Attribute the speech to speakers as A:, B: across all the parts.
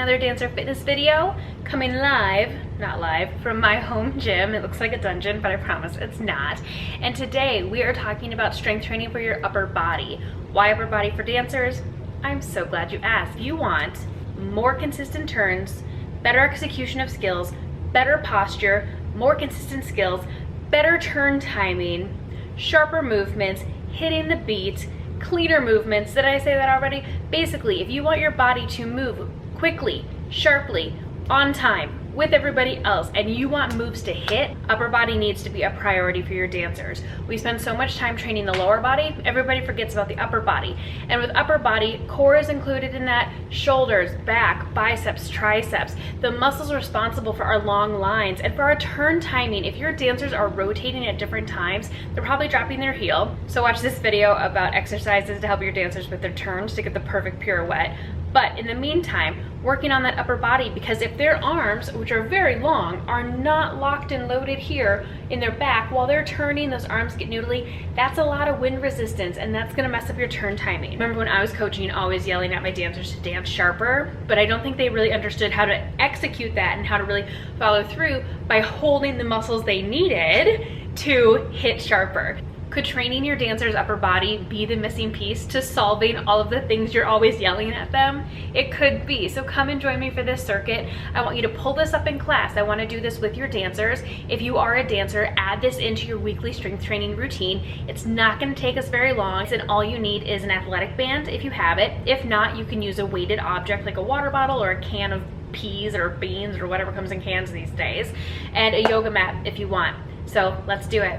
A: another dancer fitness video coming live, not live, from my home gym. It looks like a dungeon, but I promise it's not. And today we are talking about strength training for your upper body. Why upper body for dancers? I'm so glad you asked. You want more consistent turns, better execution of skills, better posture, more consistent skills, better turn timing, sharper movements, hitting the beat, cleaner movements. Did I say that already? Basically, if you want your body to move quickly, sharply, on time, with everybody else, and you want moves to hit, upper body needs to be a priority for your dancers. We spend so much time training the lower body, everybody forgets about the upper body. And with upper body, core is included in that, shoulders, back, biceps, triceps, the muscles responsible for our long lines and for our turn timing. If your dancers are rotating at different times, they're probably dropping their heel. So watch this video about exercises to help your dancers with their turns to get the perfect pirouette. But in the meantime, working on that upper body, because if their arms, which are very long, are not locked and loaded here in their back while they're turning, those arms get noodly, that's a lot of wind resistance, and that's gonna mess up your turn timing. Remember when I was coaching, always yelling at my dancers to dance sharper, but I don't think they really understood how to execute that and how to really follow through by holding the muscles they needed to hit sharper. Could training your dancer's upper body be the missing piece to solving all of the things you're always yelling at them? It could be. So come and join me for this circuit. I want you to pull this up in class. I want to do this with your dancers. If you are a dancer, add this into your weekly strength training routine. It's not going to take us very long, and all you need is an athletic band if you have it. If not, you can use a weighted object like a water bottle or a can of peas or beans or whatever comes in cans these days, and a yoga mat if you want. So let's do it.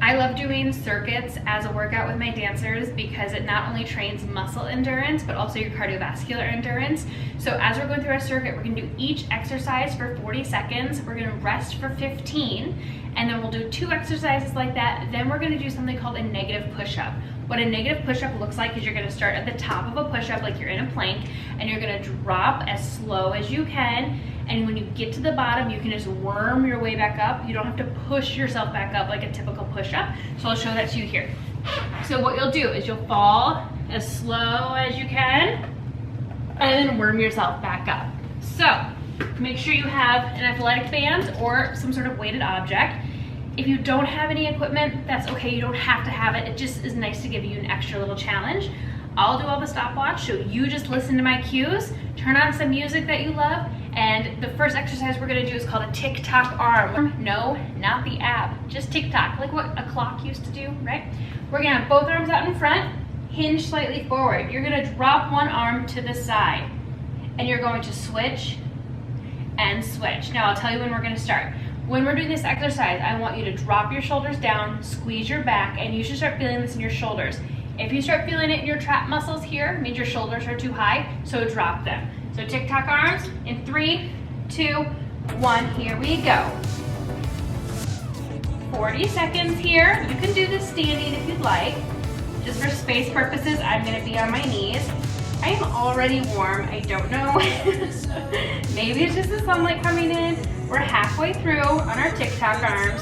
A: I love doing circuits as a workout with my dancers because it not only trains muscle endurance, but also your cardiovascular endurance. So as we're going through our circuit, we're gonna do each exercise for 40 seconds. We're gonna rest for 15, and then we'll do 2 exercises like that. Then we're gonna do something called a negative push-up. What a negative push-up looks like is you're gonna start at the top of a push-up like you're in a plank, and you're gonna drop as slow as you can. And when you get to the bottom, you can just worm your way back up. You don't have to push yourself back up like a typical push-up. So I'll show that to you here. So what you'll do is you'll fall as slow as you can and then worm yourself back up. So make sure you have an athletic band or some sort of weighted object. If you don't have any equipment, that's okay. You don't have to have it. It just is nice to give you an extra little challenge. I'll do all the stopwatch, so you just listen to my cues, turn on some music that you love, and the first exercise we're gonna do is called a tick-tock arm. No, not the app, just tick-tock, like what a clock used to do, right? We're gonna have both arms out in front, hinge slightly forward. You're gonna drop one arm to the side, and you're going to switch and switch. Now I'll tell you when we're gonna start. When we're doing this exercise, I want you to drop your shoulders down, squeeze your back, and you should start feeling this in your shoulders. If you start feeling it in your trap muscles here, it means your shoulders are too high, so drop them. So tick-tock arms in 3, 2, 1, here we go. 40 seconds here. You can do this standing if you'd like. Just for space purposes, I'm gonna be on my knees. I am already warm, I don't know. Maybe it's just the sunlight coming in. We're halfway through on our tick-tock arms.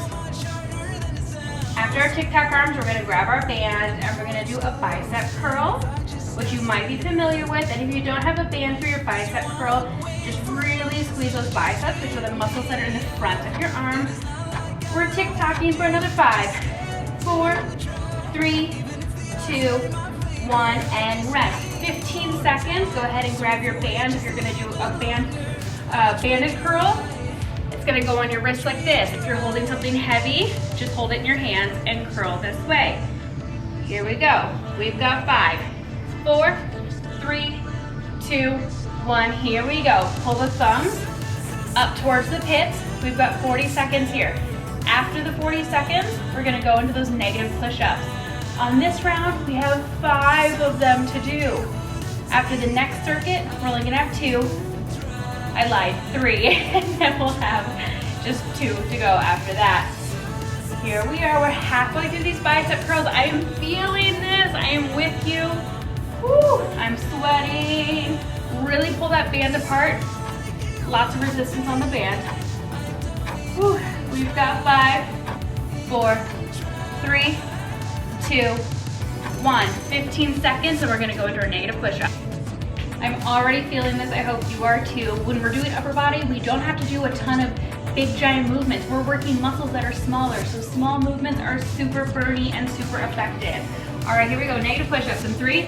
A: After our tick-tock arms, we're gonna grab our band and we're gonna do a bicep curl, which you might be familiar with. And if you don't have a band for your bicep curl, just really squeeze those biceps, which are the muscles that are in the front of your arm. We're tick-tocking for another 5, 4, 3, 2, 1, and rest. 15 seconds, go ahead and grab your band if you're gonna do a banded curl. It's gonna go on your wrist like this. If you're holding something heavy, just hold it in your hands and curl this way. Here we go. We've got 5, 4, 3, 2, 1. Here we go. Pull the thumbs up towards the pits. We've got 40 seconds here. After the 40 seconds, we're gonna go into those negative push-ups. On this round, we have 5 of them to do. After the next circuit, we're only gonna have 2. I lied, 3, and then we'll have just 2 to go after that. Here we are, we're halfway through these bicep curls. I am feeling this, I am with you. Woo, I'm sweating. Really pull that band apart. Lots of resistance on the band. Woo, we've got 5, 4, 3, 2, 1. 15 seconds, and we're gonna go into our negative push-up. I'm already feeling this, I hope you are too. When we're doing upper body, we don't have to do a ton of big giant movements. We're working muscles that are smaller, so small movements are super burny and super effective. All right, here we go, negative push-ups in 3,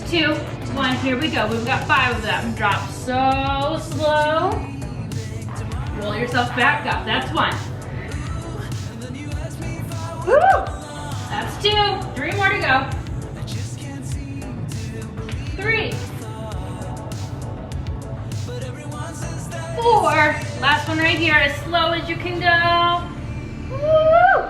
A: 2, 1, here we go. We've got 5 of them. Drop so slow. Roll yourself back up, that's 1. Woo! That's 2, 3 more to go. 3, 4, last one right here, as slow as you can go. Woo!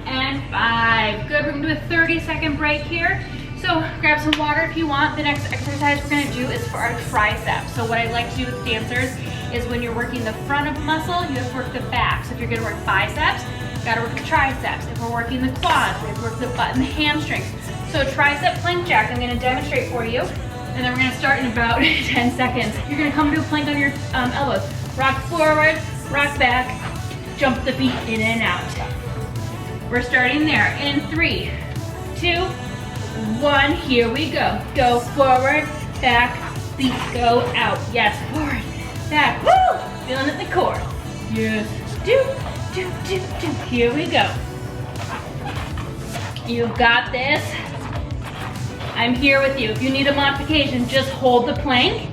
A: And 5, good, we're gonna do a 30-second break here. So grab some water if you want. The next exercise we're gonna do is for our triceps. So what I like to do with dancers is when you're working the front of a muscle, you have to work the back. So if you're gonna work biceps, you gotta work the triceps. If we're working the quads, we have to work the butt and the hamstrings. So tricep plank jack, I'm gonna demonstrate for you. And then we're gonna start in about 10 seconds. You're gonna come to a plank on your elbows. Rock forward, rock back, jump the feet in and out. We're starting there in 3, 2, 1, here we go. Go forward, back, feet go out. Yes, forward, back, woo! Feeling it in the core. Yes, do. Here we go. You've got this. I'm here with you. If you need a modification, just hold the plank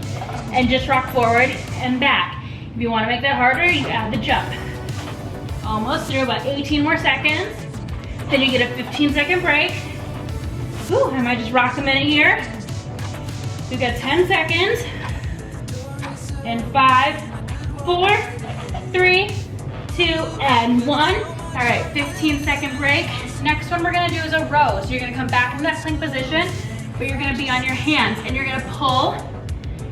A: and just rock forward and back. If you want to make that harder, you add the jump. Almost through, about 18 more seconds. Then you get a 15-second break. Ooh, I might just rock a minute here. We've got 10 seconds. And 5, 4, 3, 2, and 1. All right, 15-second break. Next one we're gonna do is a row. So you're gonna come back into that plank position, but you're gonna be on your hands and you're gonna pull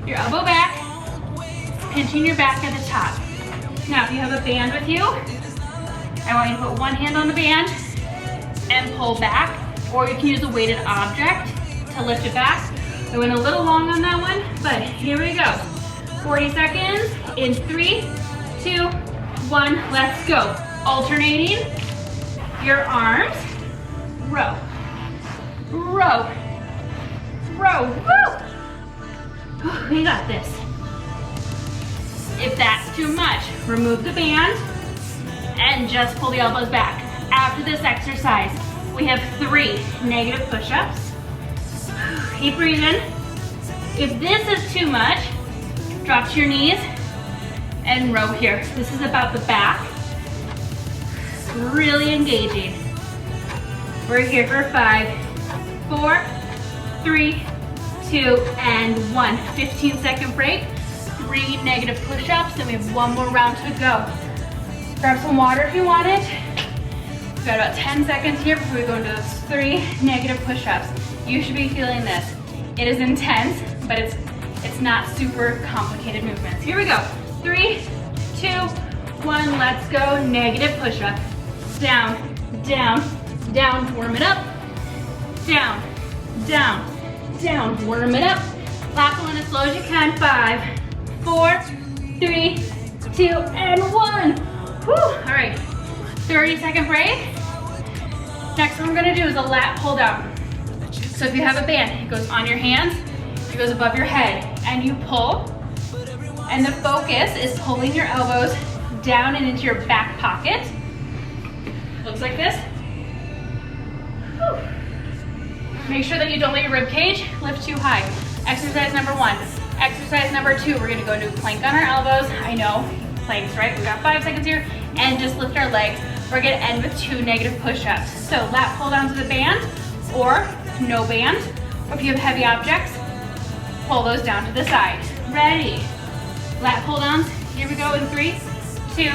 A: your elbow back, pinching your back at the top. Now, if you have a band with you, I want you to put one hand on the band and pull back, or you can use a weighted object to lift it back. I went a little long on that one, but here we go. 40 seconds in 3, 2, 1, let's go. Alternating your arms, row, row, row, woo! We got this. If that's too much, remove the band and just pull the elbows back. After this exercise, we have 3 negative push-ups. Keep breathing. If this is too much, drop to your knees and row here. This is about the back. Really engaging. We're here for 5, 4, 3, 2, and 1. 15-second break. 3 negative push-ups, and we have 1 more round to go. Grab some water if you want it. We've got about 10 seconds here before we go into those 3 negative push-ups. You should be feeling this. It is intense, but it's not super complicated movements. Here we go. 3, 2, 1, let's go. Negative push-up. Down, down, down, warm it up. Down, down, down, warm it up. Last one as slow as you can. 5, 4, 3, 2, and 1. Whew. All right, 30-second break. Next one we're gonna do is a lat pull down. So if you have a band, it goes on your hands, it goes above your head, and you pull. And the focus is pulling your elbows down and into your back pocket. Looks like this. Whew. Make sure that you don't let your rib cage lift too high. Exercise number 1. Exercise number 2, we're gonna go into a plank on our elbows. I know, planks, right? We got 5 seconds here, and just lift our legs. We're gonna end with 2 negative push-ups. So lat pull downs with a band, or no band. Or if you have heavy objects, pull those down to the side. Ready? Lat pull downs, here we go in 3, 2,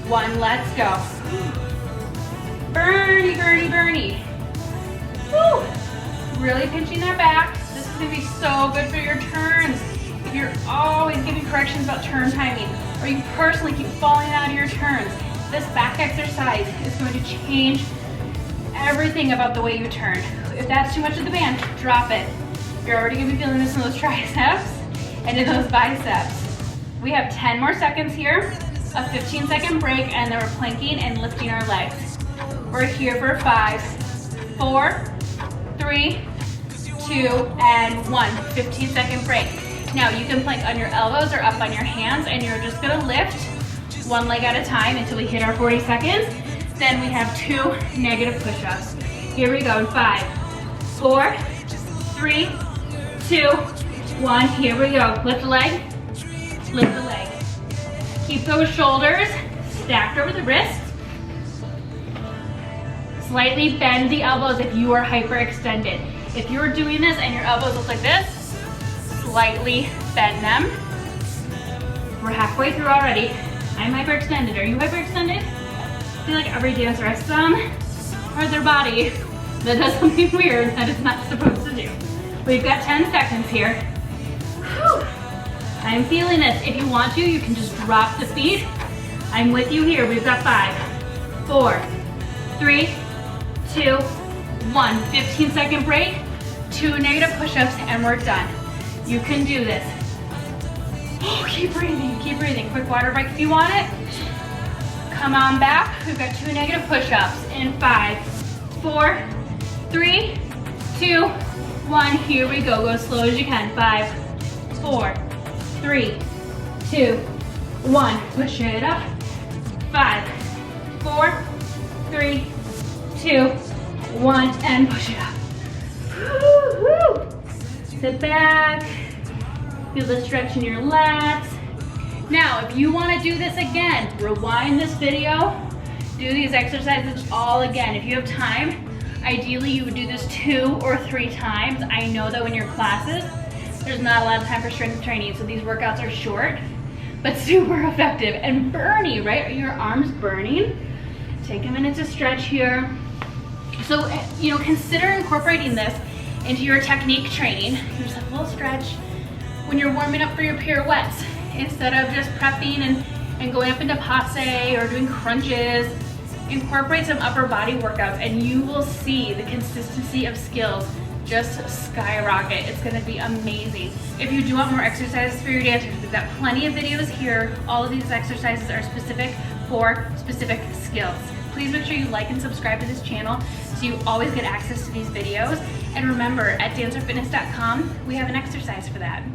A: 1, let's go. Burny, burny, burny. Woo! Really pinching that back. This is gonna be so good for your turns. If you're always giving corrections about turn timing, or you personally keep falling out of your turns, this back exercise is going to change everything about the way you turn. If that's too much of the band, drop it. You're already gonna be feeling this in those triceps and in those biceps. We have 10 more seconds here, a 15-second break, and then we're planking and lifting our legs. We're here for 5, 4, 3, 2, and 1. 15-second break. Now you can plank on your elbows or up on your hands, and you're just gonna lift one leg at a time until we hit our 40 seconds. Then we have 2 negative push-ups. Here we go in 5, 4, 3, 2, 1. Here we go. Lift the leg, lift the leg. Keep those shoulders stacked over the wrists. Slightly bend the elbows if you are hyperextended. If you're doing this and your elbows look like this, slightly bend them. We're halfway through already. I'm hyperextended. Are you hyperextended? I feel like every dancer has some part of their body that does something weird that it's not supposed to do. We've got 10 seconds here. Whew. I'm feeling this. If you want to, you can just drop the feet. I'm with you here. We've got 5, 4, 3, 2, 1. 15-second break, 2 negative push-ups, and we're done. You can do this. Oh, keep breathing, keep breathing. Quick water break if you want it. Come on back. We've got 2 negative push-ups in 5, 4, 3, 2, 1. Here we go. Go as slow as you can. 5, 4, 3, 2, 1. Push it up. 5, 4, 3, 2, 1, and push it up. Woo-hoo. Sit back. Feel the stretch in your lats. Now, if you want to do this again, rewind this video, do these exercises all again. If you have time, ideally you would do this 2 or 3 times. I know that when your classes, there's not a lot of time for strength training, so these workouts are short, but super effective and burny, right? Are your arms burning? Take a minute to stretch here. So, consider incorporating this into your technique training. Just a little stretch when you're warming up for your pirouettes, instead of just prepping and going up into passe or doing crunches. Incorporate some upper body workouts and you will see the consistency of skills just skyrocket. It's gonna be amazing. If you do want more exercises for your dancers, we've got plenty of videos here. All of these exercises are specific for specific skills. Please make sure you like and subscribe to this channel so you always get access to these videos. And remember, at dancerfitness.com, we have an exercise for that.